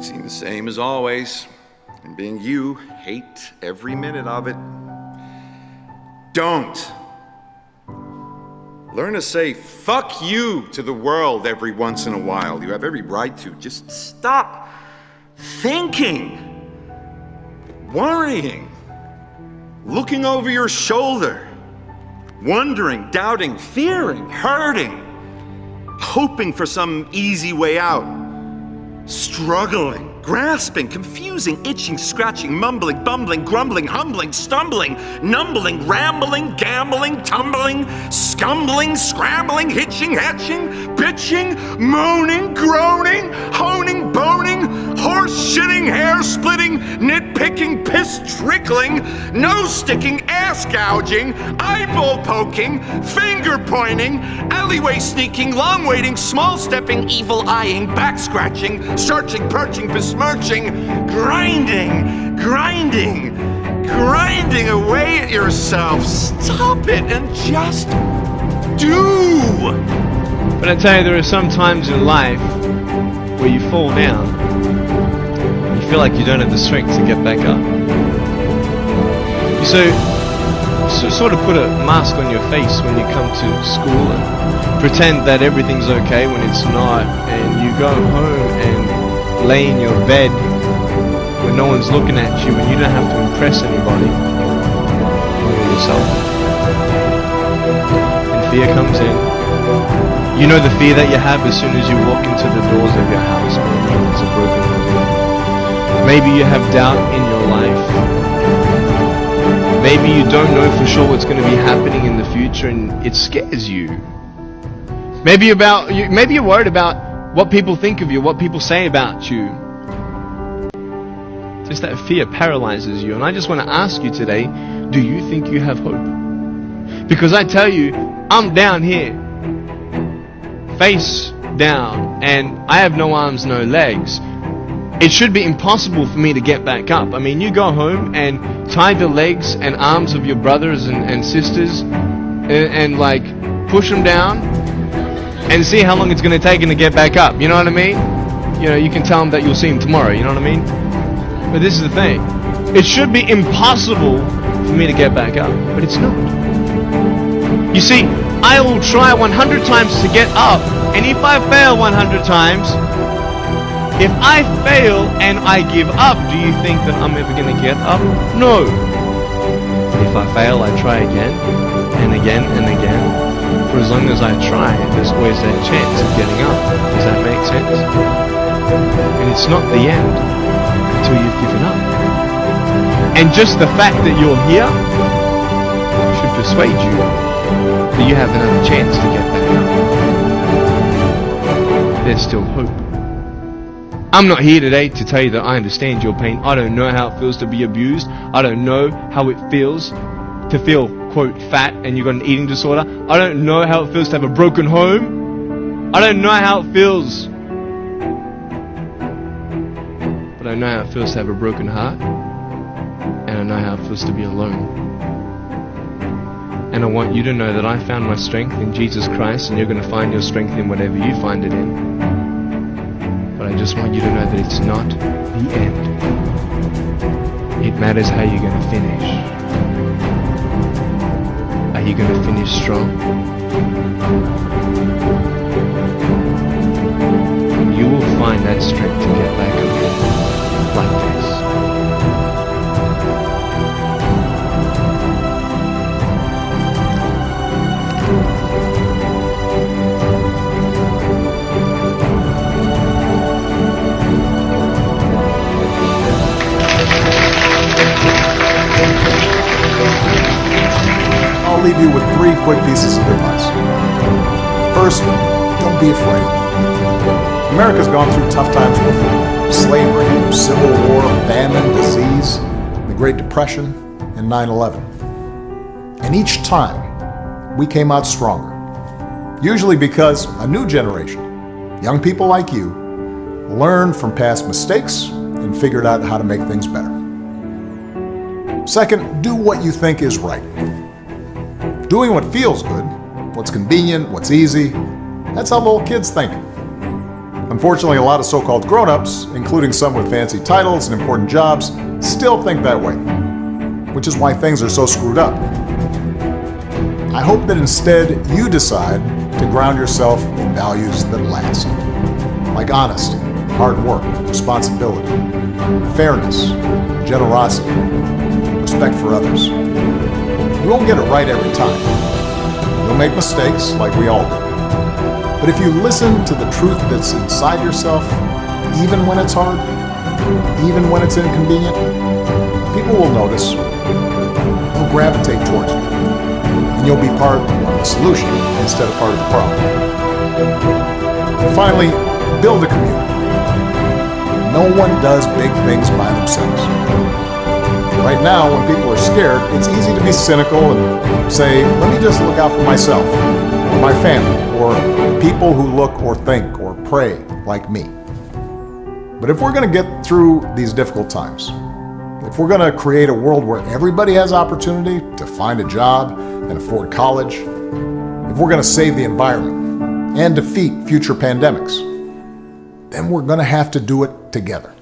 Seem the same as always, and being you, hate every minute of it. Don't. Learn to say fuck you to the world every once in a while. You have every right to. Just stop thinking, worrying, looking over your shoulder, wondering, doubting, fearing, hurting, hoping for some easy way out, struggling, grasping, confusing, itching, scratching, mumbling, bumbling, grumbling, humbling, stumbling, numbling, rambling, gambling, tumbling, scumbling, scrambling, hitching, hatching, bitching, moaning, groaning, honing, boning, horse shitting, hair splitting, nitpicking, piss trickling, nose sticking, ass gouging, eyeball poking, finger pointing, alleyway sneaking, long waiting, small stepping, evil eyeing, back scratching, searching, perching, besmirching, grinding away at yourself. Stop it and just do. But I tell you, there are some times in life where you fall down and you feel like you don't have the strength to get back up. So sort of put a mask on your face when you come to school and pretend that everything's okay when it's not, and you go home and lay in your bed when no one's looking at you and you don't have to impress anybody or yourself. And fear comes in. You know the fear that you have as soon as you walk into the doors of your house. It's a broken home. Maybe you have doubt in your life. Maybe you don't know for sure what's going to be happening in the future and it scares you. Maybe you're worried about what people think of you, what people say about you. Just that fear paralyzes you. And I just want to ask you today, do you think you have hope? Because I tell you, I'm down here, face down, and I have no arms, no legs. It should be impossible for me to get back up. I mean, you go home and tie the legs and arms of your brothers and sisters and like push them down and see how long it's going to take them to get back up. You know what I mean? You know, you can tell them that you'll see them tomorrow. You know what I mean? But this is the thing. It should be impossible for me to get back up, but it's not. You see, I will try 100 times to get up, and if I fail 100 times, if I fail and I give up, do you think that I'm ever going to get up? No. But if I fail, I try again and again and again. For as long as I try, there's always that chance of getting up. Does that make sense? And it's not the end until you've given up. And just the fact that you're here should persuade you that you have another chance to get back up. There's still hope. I'm not here today to tell you that I understand your pain. I don't know how it feels to be abused. I don't know how it feels to feel, quote, fat and you've got an eating disorder. I don't know how it feels to have a broken home. I don't know how it feels. But I know how it feels to have a broken heart. And I know how it feels to be alone. And I want you to know that I found my strength in Jesus Christ, and you're going to find your strength in whatever you find it in. But I just want you to know that it's not the end. It matters how you're going to finish. Are you going to finish strong? You will find that strength to get back up like this. I'll leave you with 3 quick pieces of advice. First, don't be afraid. America's gone through tough times before. Slavery, Civil War, famine, disease, the Great Depression, and 9/11. And each time, we came out stronger. Usually because a new generation, young people like you, learned from past mistakes and figured out how to make things better. Second, do what you think is right. Doing what feels good, what's convenient, what's easy, that's how little kids think. Unfortunately, a lot of so-called grown-ups, including some with fancy titles and important jobs, still think that way, which is why things are so screwed up. I hope that instead you decide to ground yourself in values that last, like honesty, hard work, responsibility, fairness, generosity, respect for others. You won't get it right every time. You'll make mistakes like we all do. But if you listen to the truth that's inside yourself, even when it's hard, even when it's inconvenient, people will notice. They'll gravitate towards you. And you'll be part of the solution instead of part of the problem. And finally, build a community. No one does big things by themselves. Right now, when people are scared, it's easy to be cynical and say, let me just look out for myself, or my family, or people who look or think or pray like me. But if we're going to get through these difficult times, if we're going to create a world where everybody has opportunity to find a job and afford college, if we're going to save the environment and defeat future pandemics, then we're going to have to do it together.